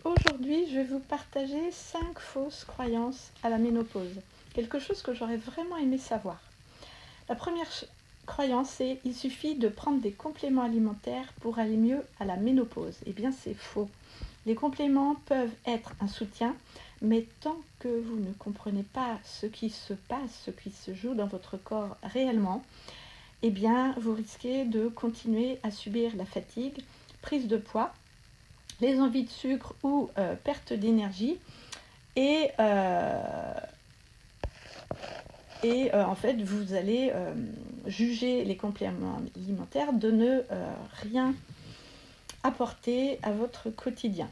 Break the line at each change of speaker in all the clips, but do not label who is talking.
Aujourd'hui, je vais vous partager 5 fausses croyances à la ménopause. Quelque chose que j'aurais vraiment aimé savoir. La première croyance, c'est il suffit de prendre des compléments alimentaires pour aller mieux à la ménopause. Eh bien, c'est faux. Les compléments peuvent être un soutien, mais tant que vous ne comprenez pas ce qui se passe, ce qui se joue dans votre corps réellement, eh bien, vous risquez de continuer à subir la fatigue, prise de poids, les envies de sucre ou perte d'énergie et en fait vous allez juger les compléments alimentaires de ne rien apporter à votre quotidien.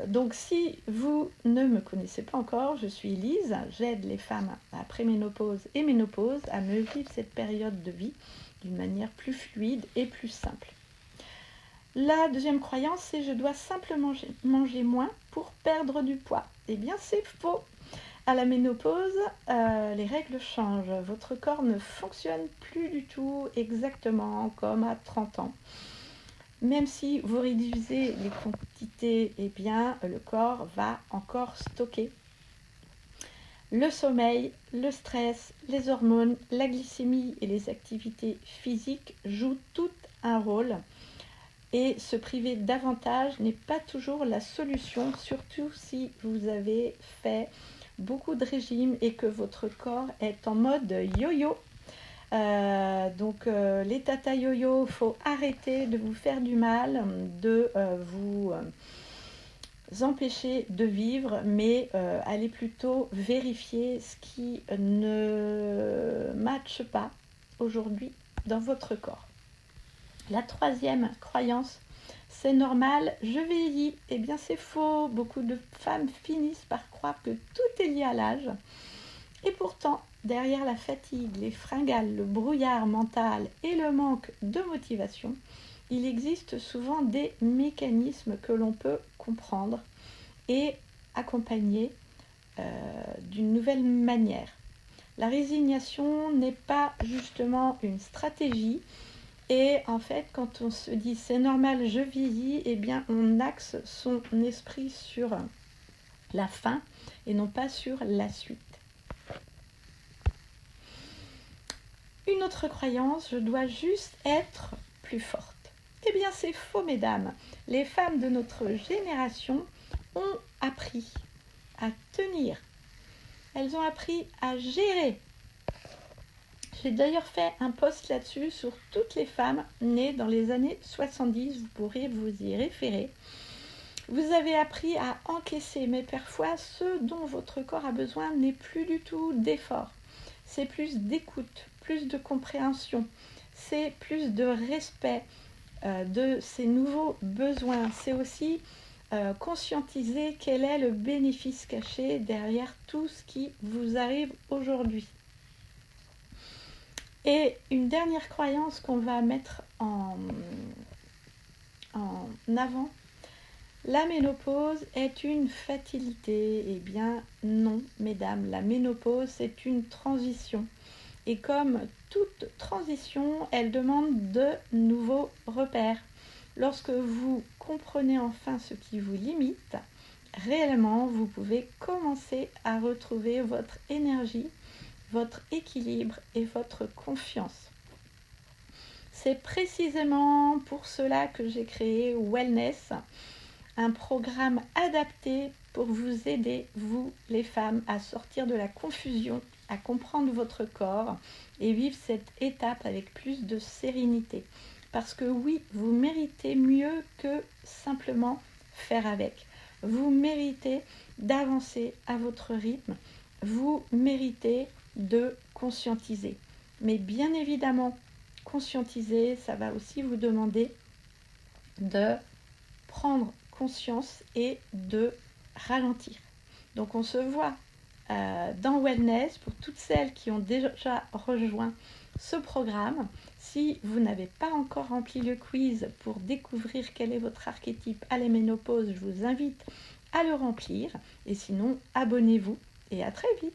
Donc si vous ne me connaissez pas encore, je suis Lise, j'aide les femmes après ménopause et ménopause à mieux vivre cette période de vie d'une manière plus fluide et plus simple. La deuxième croyance, c'est je dois simplement manger moins pour perdre du poids. Eh bien, c'est faux. À la ménopause, les règles changent. Votre corps ne fonctionne plus du tout exactement comme à 30 ans. Même si vous réduisez les quantités, eh bien, le corps va encore stocker. Le sommeil, le stress, les hormones, la glycémie et les activités physiques jouent tout un rôle. Et se priver davantage n'est pas toujours la solution, surtout si vous avez fait beaucoup de régimes et que votre corps est en mode yo-yo. Donc les tata yo-yo, il faut arrêter de vous faire du mal, de vous empêcher de vivre, mais allez plutôt vérifier ce qui ne matche pas aujourd'hui dans votre corps. La troisième croyance, c'est normal, je vieillis. Eh bien c'est faux, beaucoup de femmes finissent par croire que tout est lié à l'âge. Et pourtant, derrière la fatigue, les fringales, le brouillard mental et le manque de motivation, il existe souvent des mécanismes que l'on peut comprendre et accompagner d'une nouvelle manière. La résignation n'est pas justement une stratégie. Et en fait, quand on se dit c'est normal, je vieillis, eh bien on axe son esprit sur la fin et non pas sur la suite. Une autre croyance, je dois juste être plus forte. Eh bien c'est faux, mesdames. Les femmes de notre génération ont appris à tenir. Elles ont appris à gérer. J'ai d'ailleurs fait un post là-dessus sur toutes les femmes nées dans les années 70, vous pourrez vous y référer. Vous avez appris à encaisser, mais parfois ce dont votre corps a besoin n'est plus du tout d'effort. C'est plus d'écoute, plus de compréhension, c'est plus de respect de ces nouveaux besoins. C'est aussi conscientiser quel est le bénéfice caché derrière tout ce qui vous arrive aujourd'hui. Et une dernière croyance qu'on va mettre en avant, la ménopause est une fatalité. Eh bien non, mesdames, la ménopause c'est une transition. Et comme toute transition, elle demande de nouveaux repères. Lorsque vous comprenez enfin ce qui vous limite, réellement, vous pouvez commencer à retrouver votre énergie, votre équilibre et votre confiance. C'est précisément pour cela que j'ai créé Wellness, un programme adapté pour vous aider, vous les femmes, à sortir de la confusion, à comprendre votre corps et vivre cette étape avec plus de sérénité. Parce que oui, vous méritez mieux que simplement faire avec. Vous méritez d'avancer à votre rythme. Vous méritez de conscientiser. Mais bien évidemment, conscientiser, ça va aussi vous demander de prendre conscience et de ralentir. Donc on se voit dans Wellness pour toutes celles qui ont déjà rejoint ce programme. Si vous n'avez pas encore rempli le quiz pour découvrir quel est votre archétype à la ménopause, je vous invite à le remplir. Et sinon, abonnez-vous et à très vite.